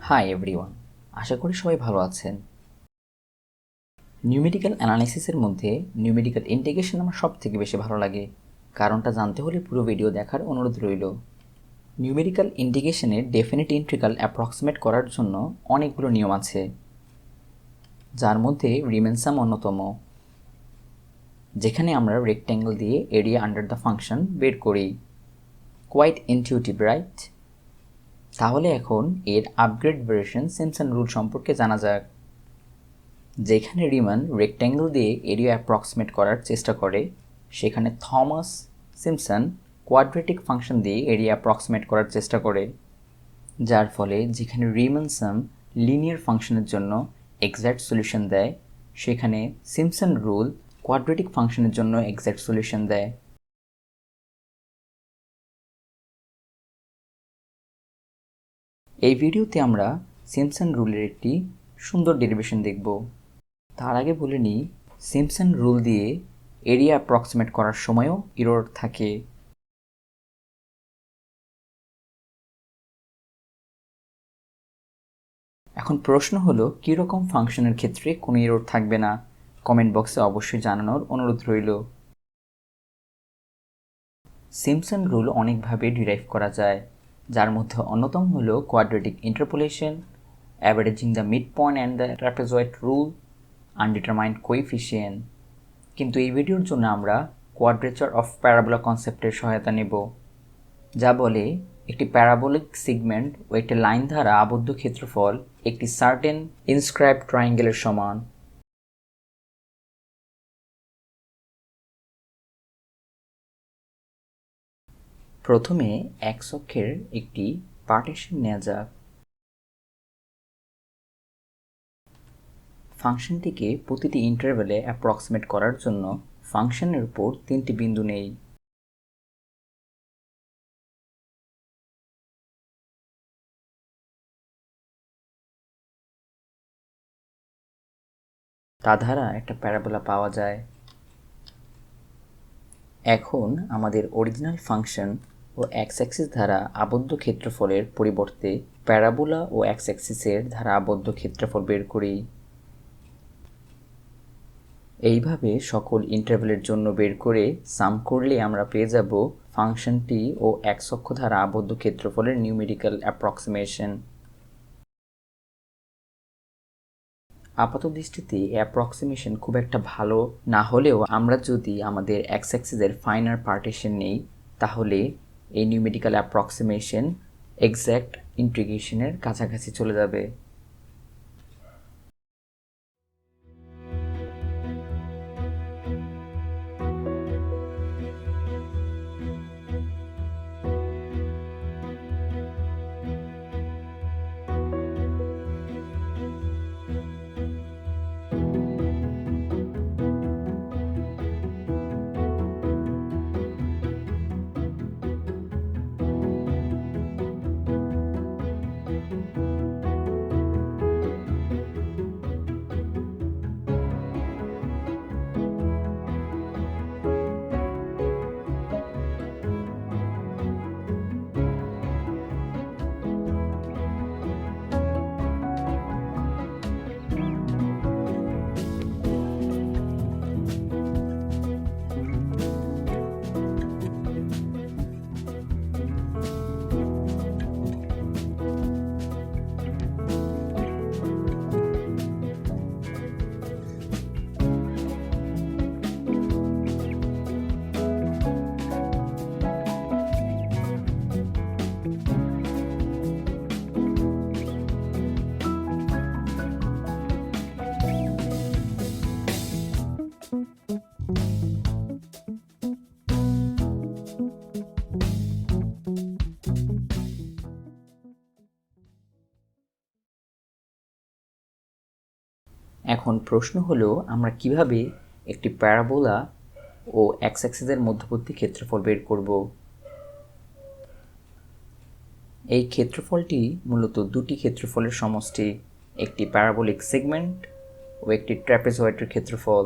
Hi everyone, আশা করি সবাই ভালো আছেন। নিউমেরিক্যাল অ্যানালাইসিসের মধ্যে নিউমেরিক্যাল ইন্টিগ্রেশন আমার সব থেকে বেশি ভালো লাগে। কারণটা জানতে হলে পুরো ভিডিও দেখার অনুরোধ রইল। নিউমেরিক্যাল ইন্টিগ্রেশনের ডেফিনিট ইন্টিগ্রাল অ্যাপ্রক্সিমেট করার জন্য অনেকগুলো নিয়ম আছে, যার মধ্যে রিমেন সাম অন্যতম, যেখানে আমরা রেক্ট্যাঙ্গেল দিয়ে এরিয়া আন্ডার দ্য ফাংশন বের করি। Quite intuitive, right? তাহলে এখন এর আপগ্রেড ভার্সন সিম্পসন রুল সম্পর্কে জানা যাক, যেখানে রিমান রেক্ট্যাঙ্গেল দিয়ে এরিয়া অ্যাপ্রক্সিমেট করার চেষ্টা করে, সেখানে থমাস সিম্পসন কোয়াড্রেটিক ফাংশন দিয়ে এরিয়া অ্যাপ্রক্সিমেট করার চেষ্টা করে, যার ফলে যেখানে রিমান সাম লিনিয়ার ফাংশনের জন্য এক্স্যাক্ট সলিউশন দেয়, সেখানে সিম্পসন রুল কোয়াড্রেটিক ফাংশনের জন্য এক্স্যাক্ট সলিউশন দেয়। এই ভিডিওতে আমরা সিম্পসন রুলের একটি সুন্দর ডেরিভেশন দেখব। তার আগে বলে নিই, সিম্পসন রুল দিয়ে এরিয়া অ্যাপ্রক্সিমেট করার সময়ও এরর থাকে। এখন প্রশ্ন হলো, কীরকম ফাংশনের ক্ষেত্রে কোনো এরর থাকবে না? কমেন্ট বক্সে অবশ্যই জানানোর অনুরোধ রইল। সিম্পসন রুল অনেকভাবে ডিরাইভ করা যায়, যার মধ্যে অন্যতম হলো quadratic interpolation, averaging the mid point and the trapezoid rule, undetermined coefficient. কিন্তু এই ভিডিওর জন্য আমরা কোয়াড্রেচার অফ প্যারাবোলা কনসেপ্টের সহায়তা নেব, যা বলে একটি প্যারাবোলিক সেগমেন্ট ও একটি লাইন দ্বারা আবদ্ধ ক্ষেত্রফল একটি সার্টেন ইনস্ক্রাইবড ট্রায়াঙ্গেলের সমান। প্রথমে এক্স অক্ষের একটি পার্টিশন নেওয়া যাক। ফাংশনটিকে প্রতিটি ইন্টারভ্যালে অ্যাপ্রক্সিমেট করার জন্য ফাংশনের উপর 3টি বিন্দু নেই। তা দ্বারা একটা প্যারাবোলা পাওয়া যায়। এখন আমাদের অরিজিনাল ফাংশন ও এক্স অ্যাক্সিস দ্বারা আবদ্ধ ক্ষেত্রফলের পরিবর্তে প্যারাবোলা ও এক্স অ্যাক্সিসের দ্বারা আবদ্ধ ক্ষেত্রফল বের করি। এইভাবে সকল ইন্টারভ্যালের জন্য বের করে সাম করলে আমরা পেয়ে যাব ফাংশনটি ও এক্স অক্ষ দ্বারা আবদ্ধ ক্ষেত্রফলের নিউমেরিক্যাল অ্যাপ্রক্সিমেশন। আপাত দৃষ্টিতে অ্যাপ্রক্সিমেশন খুব একটা ভালো না হলেও আমরা যদি আমাদের এক্স অ্যাক্সিসের ফাইনার পার্টিশন নেই, তাহলে এই নিউমেরিক্যাল অ্যাপ্রক্সিমেশন এক্স্যাক্ট ইন্টিগ্রেশনের কাছাকাছি চলে যাবে। এখন প্রশ্ন হলো, আমরা কিভাবে একটি প্যারাবোলা ও এক্স অ্যাক্সিসের মধ্যবর্তী ক্ষেত্রফল বের করব? এই ক্ষেত্রফলটি মূলত দুটি ক্ষেত্রফলের সমষ্টি, একটি প্যারাবোলিক সেগমেন্ট ও একটি ট্র্যাপেজয়েডের ক্ষেত্রফল।